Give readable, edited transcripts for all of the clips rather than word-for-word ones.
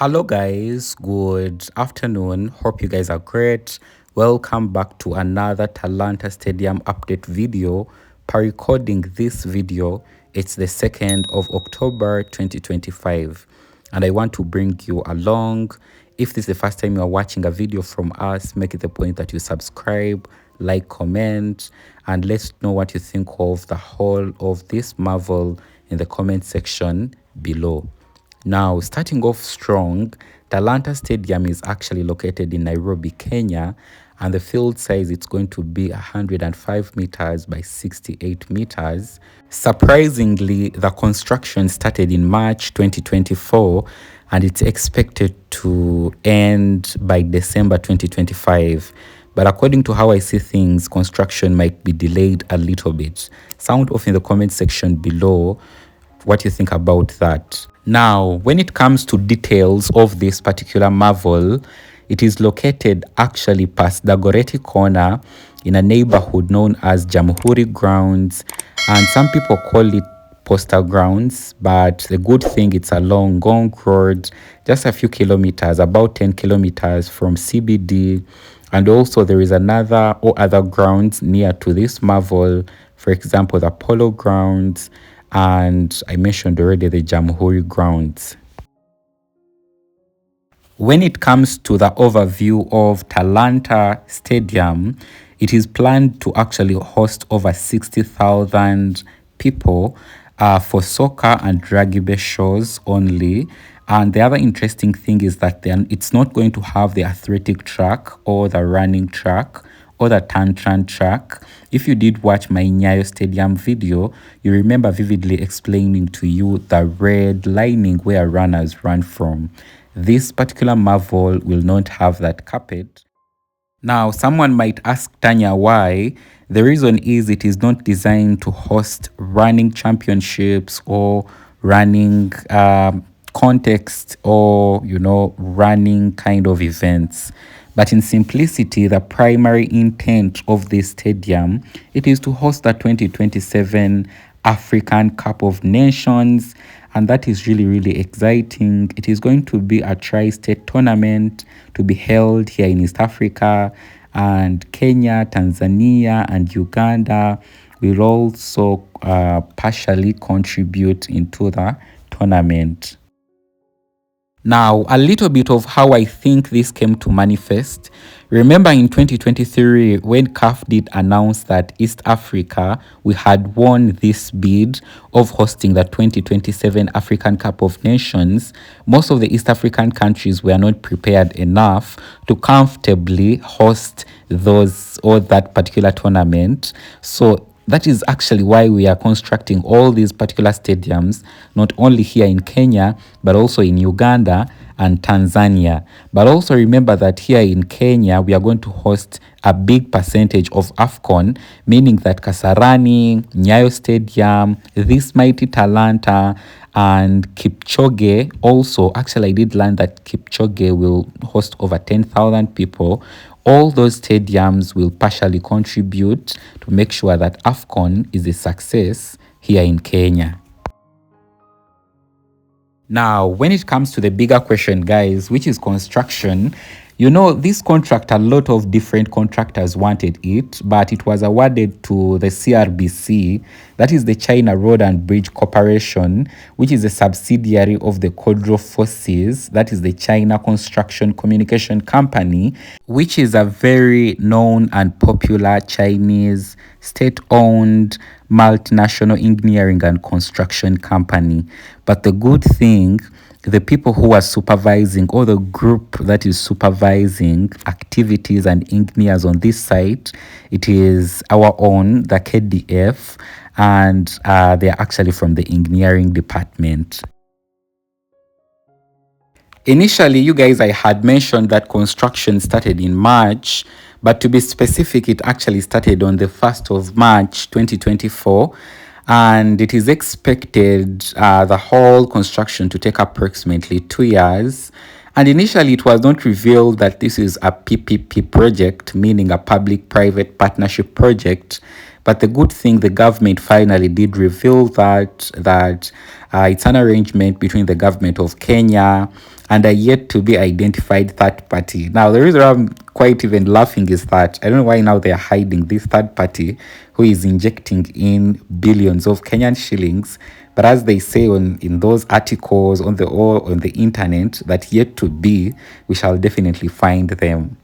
Hello, guys. Good afternoon. Hope you guys are great. Welcome back to another Talanta Stadium update video. Per recording this video, it's the 2nd of October 2025, and I want to bring you along. If this is the first time you are watching a video from us, make it the point that you subscribe, like, comment, and let's know what you think of the whole of this marvel in the comment section below. Now, starting off strong, Talanta Stadium is actually located in Nairobi, Kenya, and the field size it's going to be 105 meters by 68 meters. Surprisingly, the construction started in March 2024 and it's expected to end by December 2025. But according to how I see things, construction might be delayed a little bit. Sound off in the comment section below what you think about that. Now, when it comes to details of this particular marvel, it is located actually past Dagoretti Corner in a neighborhood known as Jamhuri Grounds, and some people call it Poster Grounds, but the good thing it's along Gong Road, just a few kilometers, about 10 kilometers from CBD. And also there is another or other grounds near to this marvel, for example, the Polo Grounds, and I mentioned already the Jamhuri Grounds. When it comes to the overview of Talanta Stadium, it is planned to actually host over 60,000 people for soccer and rugby shows only. And the other interesting thing is that then it's not going to have the athletic track or the running track or the tantran track. If you did watch my Nyayo Stadium video, you remember vividly explaining to you the red lining where runners run from. This particular marvel will not have that carpet. Now, someone might ask Tanya why. The reason is it is not designed to host running championships or running context or, running kind of events. But in simplicity, the primary intent of this stadium, it is to host the 2027 African Cup of Nations, and that is really, really exciting. It is going to be a tri-state tournament to be held here in East Africa, and Kenya, Tanzania, and Uganda will also partially contribute into the tournament. Now, a little bit of how I think this came to manifest. Remember in 2023, when CAF did announce that East Africa, we had won this bid of hosting the 2027 African Cup of Nations, most of the East African countries were not prepared enough to comfortably host those or that particular tournament. So that is actually why we are constructing all these particular stadiums, not only here in Kenya, but also in Uganda and Tanzania. But also remember that here in Kenya, we are going to host a big percentage of AFCON, meaning that Kasarani, Nyayo Stadium, this mighty Talanta, and Kipchoge also. Actually, I did learn that Kipchoge will host over 10,000 people. All those stadiums will partially contribute to make sure that AFCON is a success here in Kenya. Now, when it comes to the bigger question, guys, which is construction, this contract, a lot of different contractors wanted it, but it was awarded to the CRBC, that is the China Road and Bridge Corporation, which is a subsidiary of the Kodro Forces, that is the China Construction Communication Company, which is a very known and popular Chinese state-owned multinational engineering and construction company. But the good thing, the people who are supervising, or the group that is supervising activities and engineers on this site, it is our own, the KDF, and they are actually from the engineering department. Initially, you guys, I had mentioned that construction started in March, but to be specific, it actually started on the 1st of March 2024. And it is expected the whole construction to take approximately 2 years. And initially, it was not revealed that this is a PPP project, meaning a public-private partnership project. But the good thing, the government finally did reveal that it's an arrangement between the government of Kenya and a yet to be identified third party. Now, the reason I'm quite even laughing is that I don't know why now they are hiding this third party who is injecting in billions of Kenyan shillings. But as they say in those articles on the internet, that yet to be, we shall definitely find them.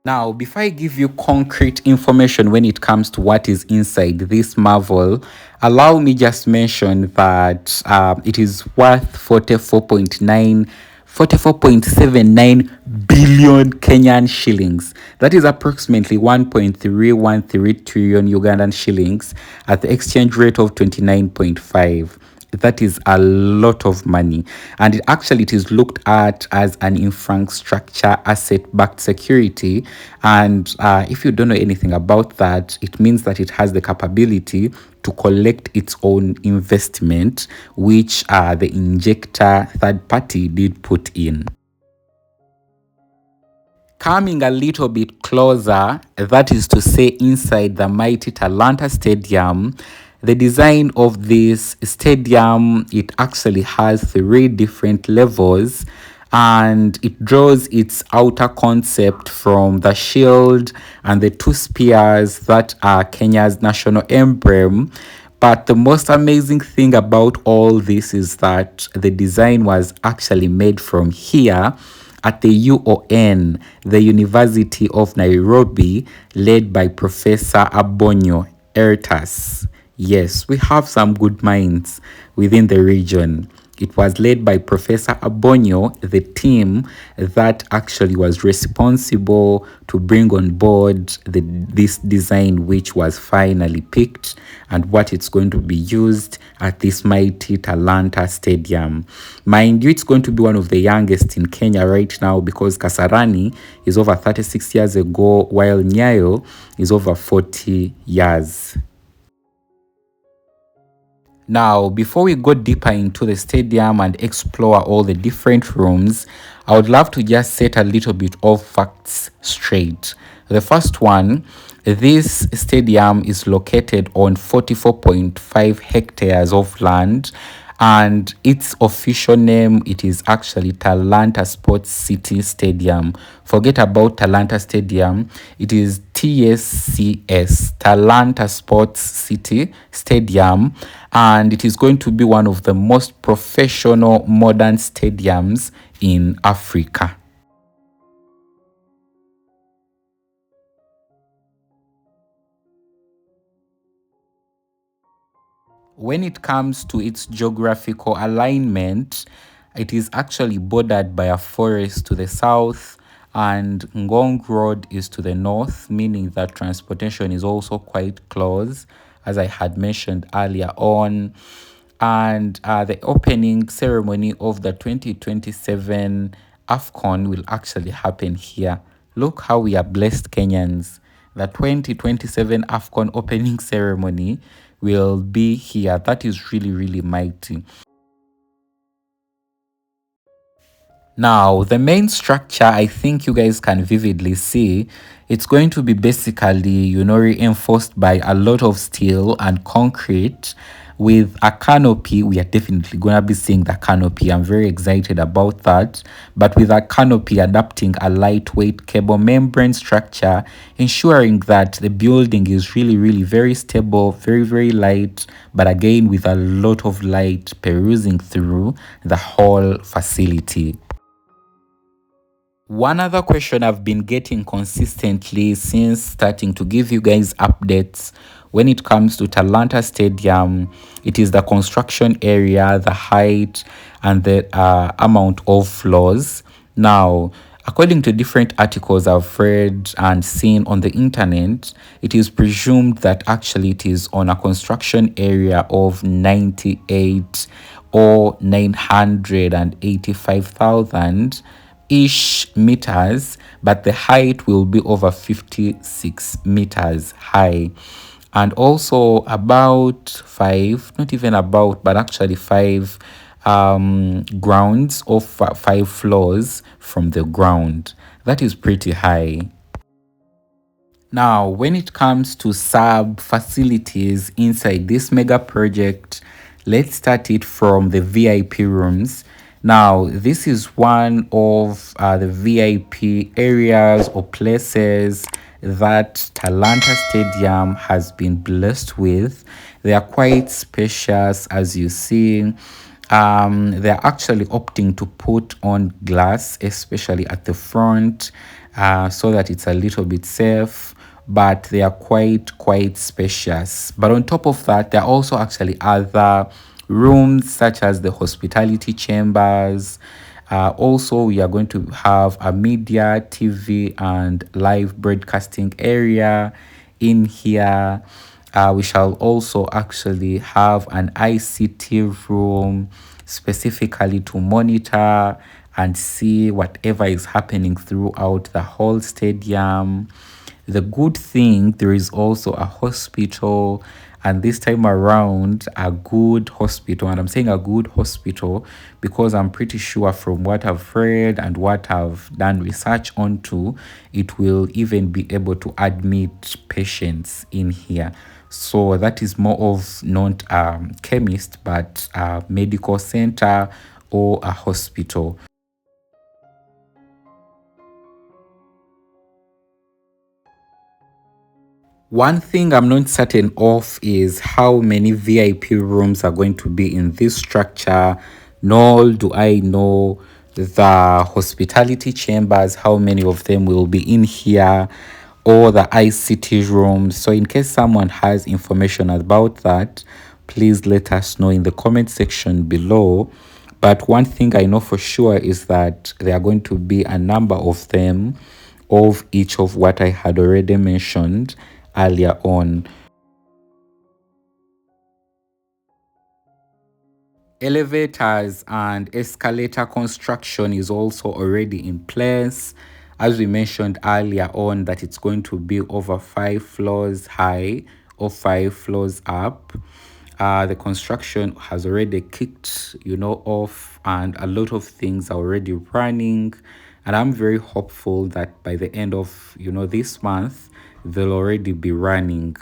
Now, before I give you concrete information when it comes to what is inside this marvel, allow me just mention that it is worth 44.79 billion Kenyan shillings. That is approximately 1.313 trillion Ugandan shillings at the exchange rate of 29.5. That is a lot of money, and it is looked at as an infrastructure asset backed security. And if you don't know anything about that, it means that it has the capability to collect its own investment, which the injector third party did put in. Coming a little bit closer, that is to say, inside the mighty Talanta Stadium, the design of this stadium, it actually has three different levels, and it draws its outer concept from the shield and the two spears that are Kenya's national emblem. But the most amazing thing about all this is that the design was actually made from here at the UON, the University of Nairobi, led by Professor Abonyo Ertas. Yes, we have some good minds within the region. It was led by Professor Abonyo, the team that actually was responsible to bring on board this design, which was finally picked and what it's going to be used at this mighty Talanta Stadium. Mind you, it's going to be one of the youngest in Kenya right now, because Kasarani is over 36 years ago, while Nyayo is over 40 years. Now, before we go deeper into the stadium and explore all the different rooms, I would love to just set a little bit of facts straight. The first one, this stadium is located on 44.5 hectares of land, and its official name, it is actually Talanta Sports City Stadium. Forget about Talanta Stadium, it is TSCS, Talanta Sports City Stadium, and it is going to be one of the most professional modern stadiums in Africa. When it comes to its geographical alignment, it is actually bordered by a forest to the south, and Ngong Road is to the north, meaning that transportation is also quite close, as I had mentioned earlier on. And the opening ceremony of the 2027 AFCON will actually happen here. Look how we are blessed Kenyans. The 2027 AFCON opening ceremony will be here. That is really, really mighty. Now, the main structure, I think you guys can vividly see, it's going to be basically, reinforced by a lot of steel and concrete with a canopy. We are definitely going to be seeing the canopy. I'm very excited about that. But with a canopy adapting a lightweight cable membrane structure, ensuring that the building is really, really very stable, very, very light, but again with a lot of light perusing through the whole facility. One other question I've been getting consistently since starting to give you guys updates when it comes to Talanta Stadium, it is the construction area, the height, and the amount of floors. Now, according to different articles I've read and seen on the internet, it is presumed that actually it is on a construction area of 98 or 985,000 ish meters, but the height will be over 56 meters high, and also about five, not even about, but actually five grounds of 5 floors from the ground. That is pretty high. Now, when it comes to sub facilities inside this mega project, let's start it from the VIP rooms. Now, this is one of the VIP areas or places that Talanta Stadium has been blessed with. They are quite spacious, as you see. They're actually opting to put on glass, especially at the front, so that it's a little bit safe. But they are quite spacious. But on top of that, there are also actually other rooms such as the hospitality chambers. Also, we are going to have a media, TV, and live broadcasting area in here. We shall also actually have an ICT room specifically to monitor and see whatever is happening throughout the whole stadium. The good thing, there is also a hospital, and this time around, a good hospital. And I'm saying a good hospital because I'm pretty sure from what I've read and what I've done research onto, it will even be able to admit patients in here. So that is more of not a chemist, but a medical center or a hospital. One thing I'm not certain of is how many VIP rooms are going to be in this structure, nor do I know the hospitality chambers, how many of them will be in here, or the ICT rooms. So, in case someone has information about that, please let us know in the comment section below. But one thing I know for sure is that there are going to be a number of them of each of what I had already mentioned earlier on. Elevators and escalator construction is also already in place. As we mentioned earlier on, that it's going to be over 5 floors high or 5 floors up. The construction has already kicked, off, and a lot of things are already running. And I'm very hopeful that by the end of, this month, they'll already be running.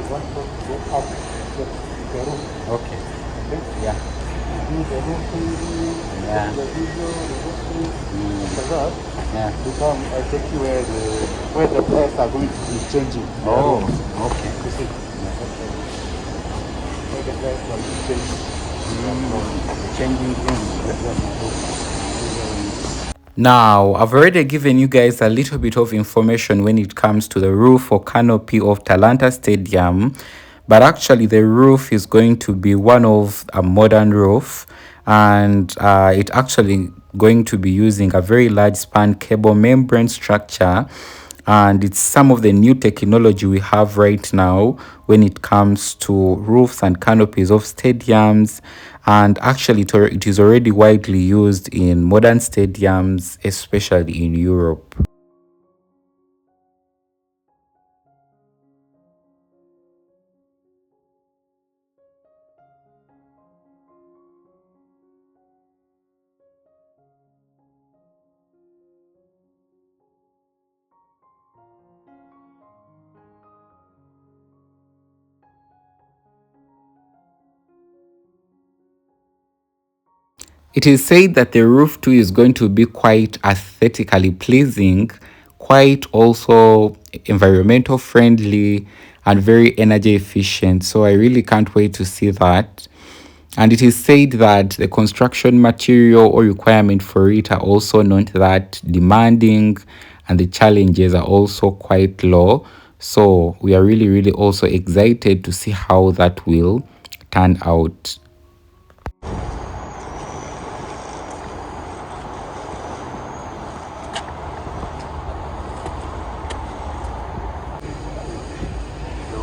Want to go up the roof. Okay. Okay? Yeah. Do the roofing, Yeah. the video, the roofing. Mm. After that, Yeah. you come, I take you where the players are going to be changing their Oh, rooms. okay. You see? Okay. Where the players are going to change their clothes. Changing Now, I've already given you guys a little bit of information when it comes to the roof or canopy of Talanta Stadium, but actually the roof is going to be one of a modern roof, and it actually going to be using a very large span cable membrane structure, and it's some of the new technology we have right now when it comes to roofs and canopies of stadiums. And actually it is already widely used in modern stadiums, especially in Europe. It is said that the roof too is going to be quite aesthetically pleasing, quite also environmental friendly, and very energy efficient. So I really can't wait to see that. And it is said that the construction material or requirement for it are also not that demanding, and the challenges are also quite low. So we are really also excited to see how that will turn out.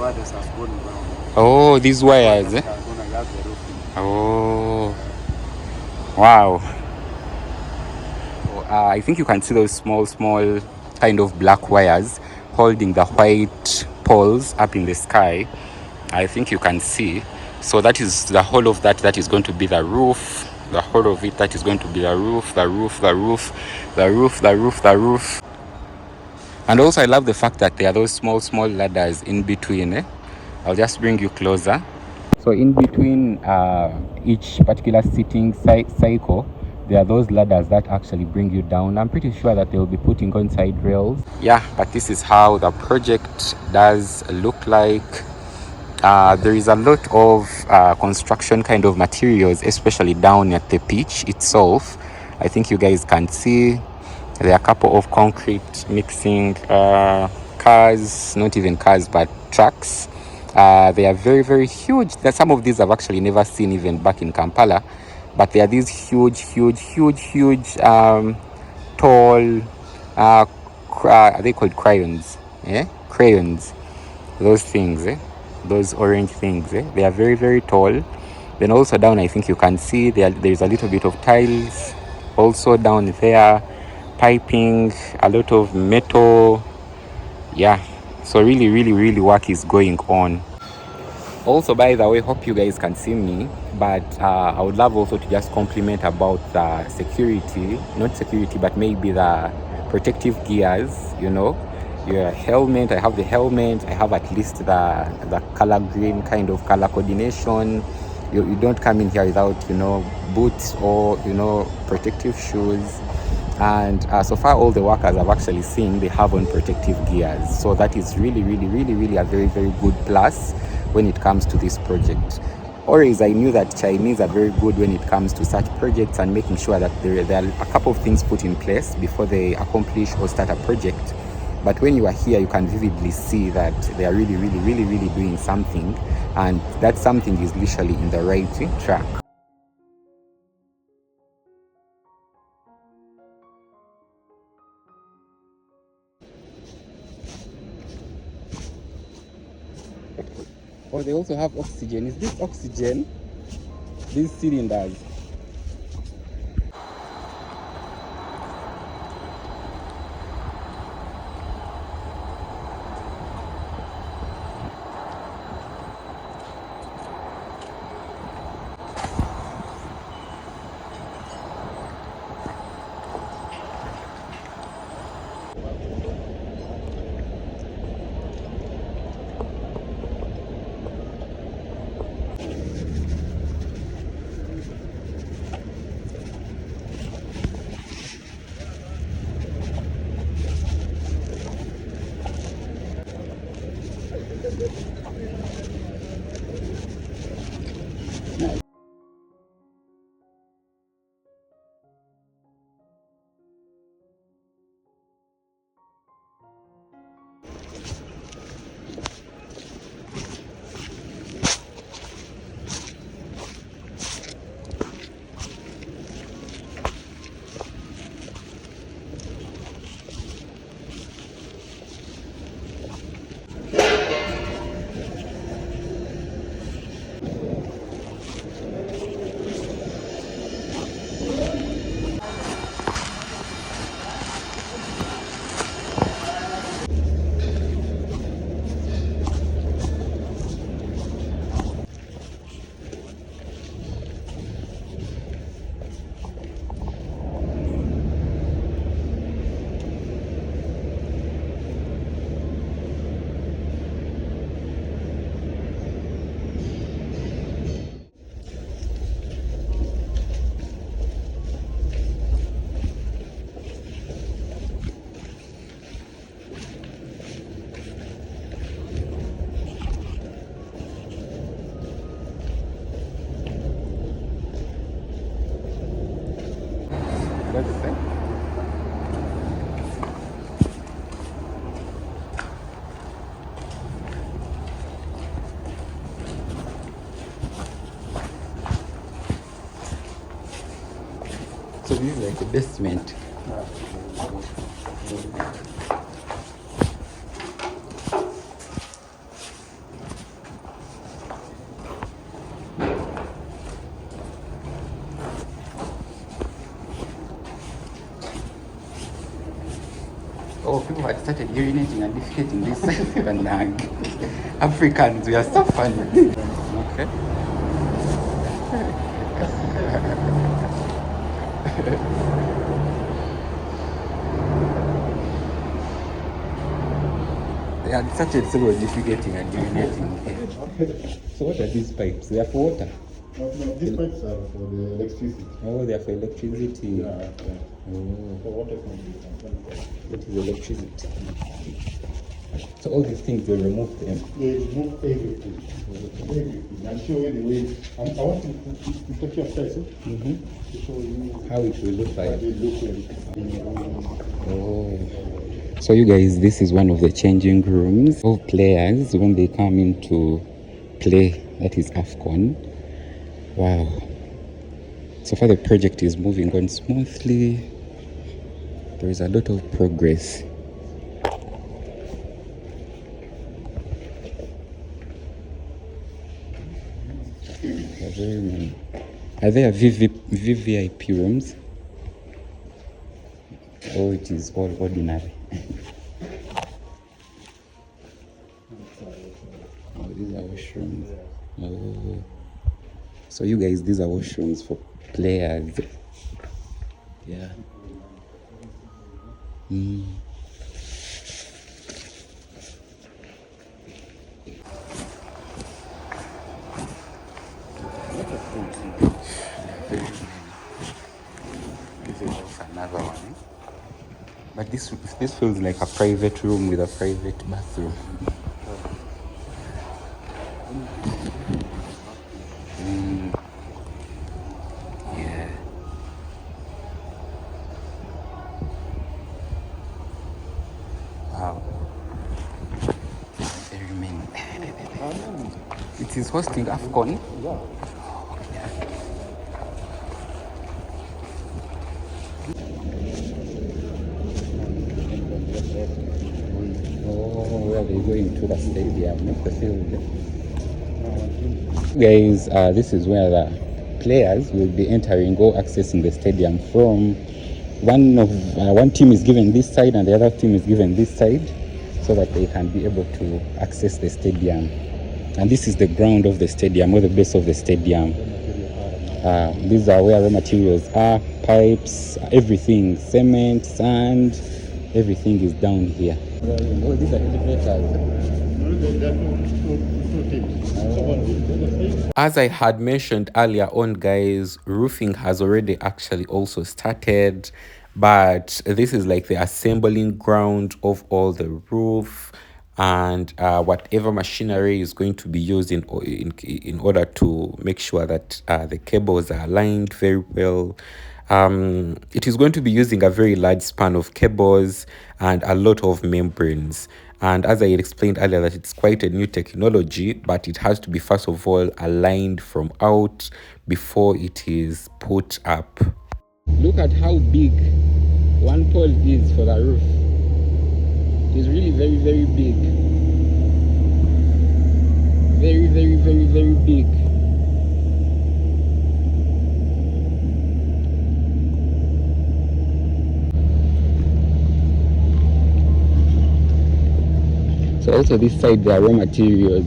wires has gone wrong. Oh, these wires. That's gonna have the roof. Oh, wow. I think you can see those small kind of black wires holding the white poles up in the sky. I think you can see. So that is the whole of that is going to be the roof. The whole of it, that is going to be the roof, the roof, the roof, the roof, the roof, the roof. And also I love the fact that there are those small ladders in between. I'll just bring you closer. So in between each particular sitting cycle, there are those ladders that actually bring you down. I'm pretty sure that they will be putting on side rails. Yeah, but this is how the project does look like. There is a lot of construction kind of materials, especially down at the pitch itself. I think you guys can see there are a couple of concrete mixing cars, not even cars, but trucks. They are very huge. Some of these I've actually never seen even back in Kampala, but they are these huge tall are they called crayons? Crayons, those things, those orange things, they are very tall. Then also down, I think you can see there's a little bit of tiles also down there, piping, a lot of metal. Yeah, so really work is going on. Also, by the way, hope you guys can see me, but I would love also to just compliment about the security, not security, but maybe the protective gears, your helmet. I have the helmet. I have at least the color green kind of color coordination. You don't come in here without, boots or, protective shoes. And so far all the workers I've actually seen, they have on protective gears. So that is really a very good plus when it comes to this project. Always I knew that Chinese are very good when it comes to such projects and making sure that there are a couple of things put in place before they accomplish or start a project. But when you are here, you can vividly see that they are really doing something, and that something is literally in the right track. Oh, they also have oxygen. Is this oxygen? These cylinders. That's the same. So this is like a basement. Oh, people had started urinating and defecating this Banang. Africans, we are so funny. Okay. They had started sort of defecating and urinating. So what are these pipes? They are for water? No, these pipes are for the electricity. Oh, they are for electricity. Yeah. Oh. For water consumption. That is electricity. So all these things, they remove them. They remove everything. Everything. I'll show you the way. I want to take your face to show you How it will look what like. they look like. Oh. So you guys, this is one of the changing rooms of players when they come in to play. That is AFCON. Wow. So far the project is moving on smoothly. There is a lot of progress. Are there VVIP rooms? Oh, it is all ordinary. Oh, these are washrooms. Oh. So you guys, these are washrooms for players. Yeah. This is also another one. But this feels like a private room with a private bathroom. Yeah. Wow. Very many. It is hosting AFCON. Yeah. Oh, where they going to the stadium, not the field. Guys, this is where the players will be entering or accessing the stadium from. One team is given this side and the other team is given this side, so that they can be able to access the stadium. And this is the ground of the stadium, or the base of the stadium. These are where raw materials are, pipes, everything, cement, sand, everything is down here. Oh, these are elevators. As I had mentioned earlier on, guys, roofing has already actually also started, but this is like the assembling ground of all the roof and whatever machinery is going to be used in order to make sure that the cables are aligned very well. It is going to be using a very large span of cables and a lot of membranes. And as I had explained earlier, that it's quite a new technology, but it has to be first of all aligned from out before it is put up. Look at how big one pole is for the roof. It's really very, very big. Very, very, very, very big. So also this side there are raw materials.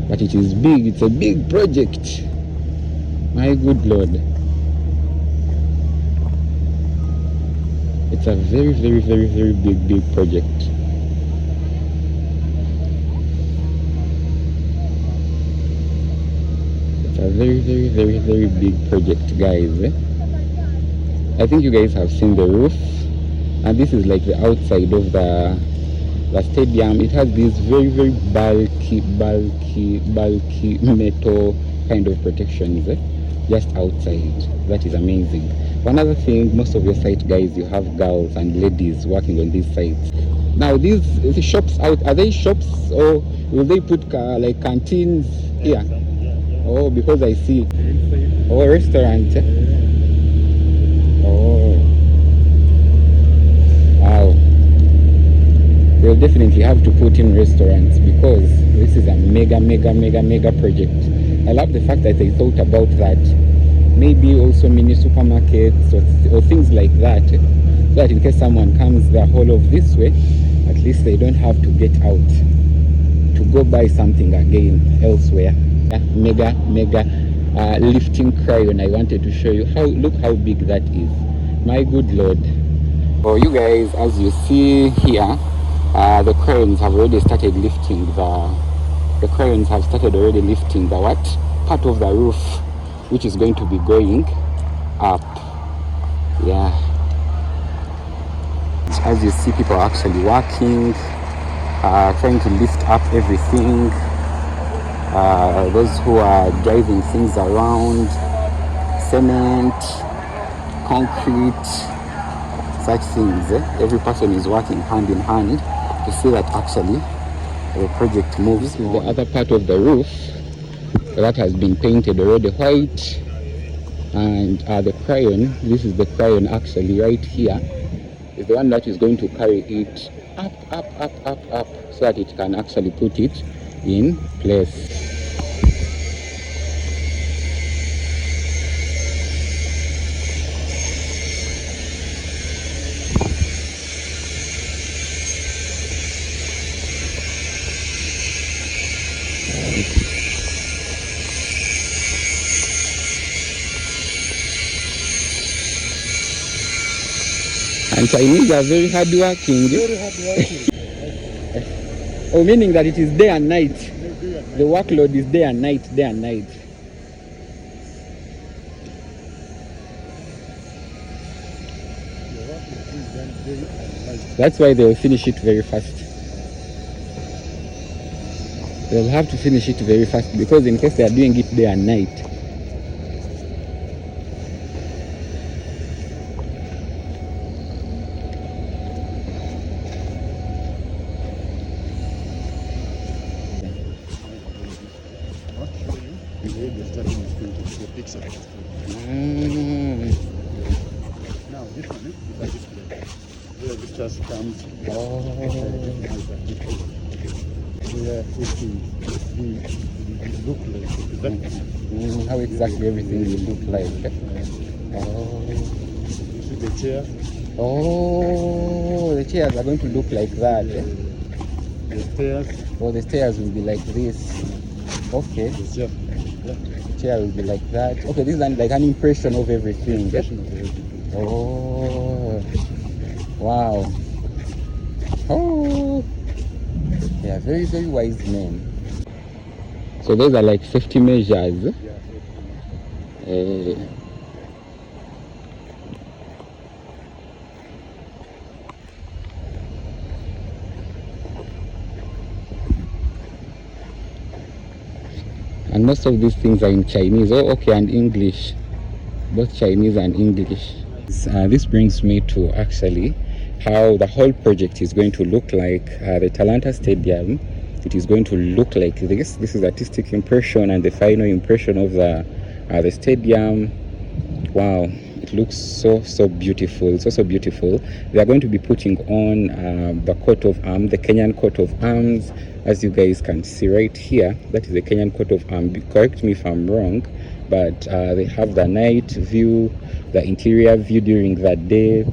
But it is big, it's a big project. My good Lord. It's a very, very, very, very big project. It's a very, very, very, very big project, guys. I think you guys have seen the roof, and this is like the outside of the stadium. It has these very, very bulky metal kind of protections just outside. That is amazing. One other thing, most of your site, guys, you have girls and ladies working on these sites. Now these shops out, are they shops or will they put like canteens here? Oh, because I see. Oh, restaurant. Oh, wow. They'll definitely have to put in restaurants because this is a mega project. I love the fact that they thought about that. maybe also mini supermarkets or things like that, so that in case someone comes the whole of this way, at least they don't have to get out to go buy something again elsewhere. Yeah, mega lifting crayon. I wanted to show you how, look how big that is, my good lord. So you guys, as you see here, the crayons have already started lifting the crayons have started already lifting the what part of the roof, which is going to be going up. Yeah, as you see, people are actually working, trying to lift up everything. Those who are driving things around, cement, concrete, such things. Every person is working hand in hand to see that actually the project moves. This is the other part of the roof that has been painted already white, and the crayon, this is the crayon actually right here, is the one that is going to carry it up so that it can actually put it in place. And Chinese are very hardworking. Very hardworking. Oh, meaning that it is day and night. The workload is day and night, day and night. That's why they'll finish it very fast. They'll have to finish it very fast because in case they are doing it day and night. Now this one is display. Where the just comes. Oh. Where it look like exactly. How exactly everything will look like. Oh. You see the chair? Oh, the chairs are going to look like that. The stairs. Oh, the stairs will be like this. Okay. The chair. Yeah. The chair will be like that. Okay, this is like an impression of everything. Impression of everything. Oh, wow. Oh, they are very, very wise men. So those are like safety measures. Yeah. And most of these things are in Chinese. Oh, okay, and English. Both Chinese and English. This brings me to actually how the whole project is going to look like. The Talanta Stadium, it is going to look like this. This is artistic impression and the final impression of the stadium. Wow, it looks so beautiful, so beautiful. They are going to be putting on the coat of arms, the Kenyan coat of arms, as you guys can see right here. That is the Kenyan coat of arms. Correct me if I'm wrong, but they have the night view, the interior view during the day,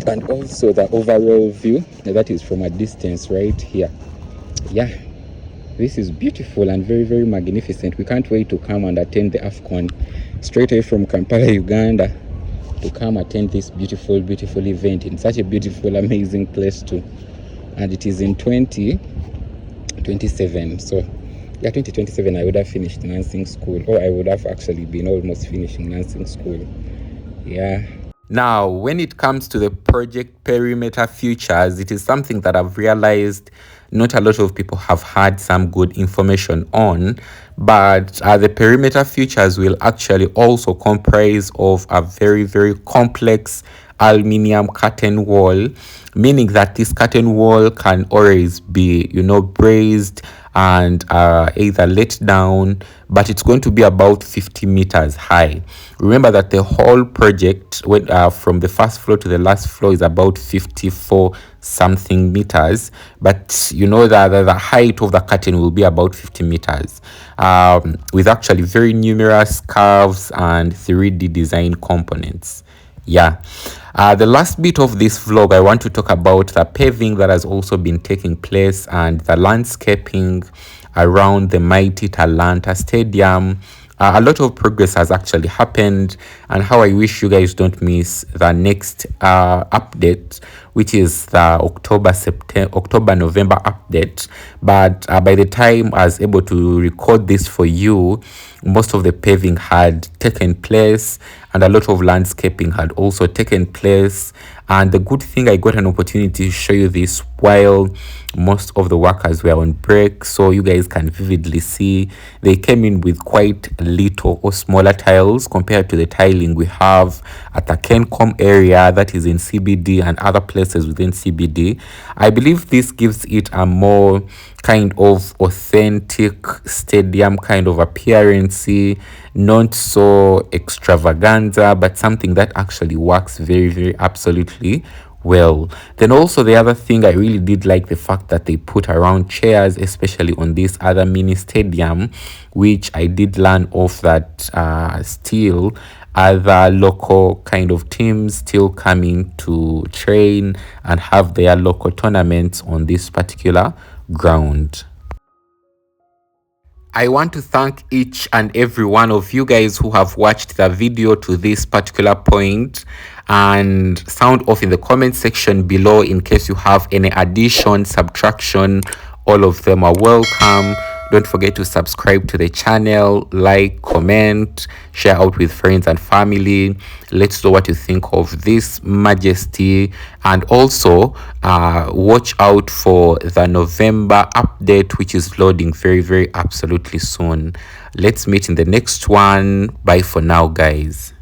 and also the overall view that is from a distance right here. Yeah, this is beautiful and very, very magnificent. We can't wait to come and attend the AFCON straight away from Kampala, Uganda, to come attend this beautiful event in such a beautiful, amazing place too. And it is in 2027. So yeah, 2027 I would have finished nursing school, or I would have actually been almost finishing nursing school. Yeah. Now, when it comes to the project perimeter features, it is something that I've realized not a lot of people have had some good information on, but the perimeter features will actually also comprise of a very, very complex aluminium curtain wall, meaning that this curtain wall can always be, braced and either let down, but it's going to be about 50 meters high. Remember that the whole project went from the first floor to the last floor is about 54 something meters, but the height of the curtain will be about 50 meters, with actually very numerous curves and 3D design components. Yeah. The last bit of this vlog, I want to talk about the paving that has also been taking place and the landscaping around the mighty Talanta Stadium. A lot of progress has actually happened, and how I wish you guys don't miss the next update, which is the October November update. But by the time I was able to record this for you, most of the paving had taken place and a lot of landscaping had also taken place. And the good thing, I got an opportunity to show you this while most of the workers were on break, so you guys can vividly see they came in with quite little or smaller tiles compared to the tiling we have at the Kencom area that is in CBD and other places within CBD. I believe this gives it a more kind of authentic stadium kind of appearance, not so extravaganza, but something that actually works very, very absolutely well. Then also the other thing, I really did like the fact that they put around chairs, especially on this other mini stadium, which I did learn of that still other local kind of teams still coming to train and have their local tournaments on this particular ground. I want to thank each and every one of you guys who have watched the video to this particular point, and sound off in the comment section below in case you have any addition, subtraction. All of them are welcome. Don't forget to subscribe to the channel, like, comment, share out with friends and family. Let's know what you think of this majesty, and also watch out for the November update, which is loading very, very absolutely soon. Let's meet in the next one. Bye for now, guys.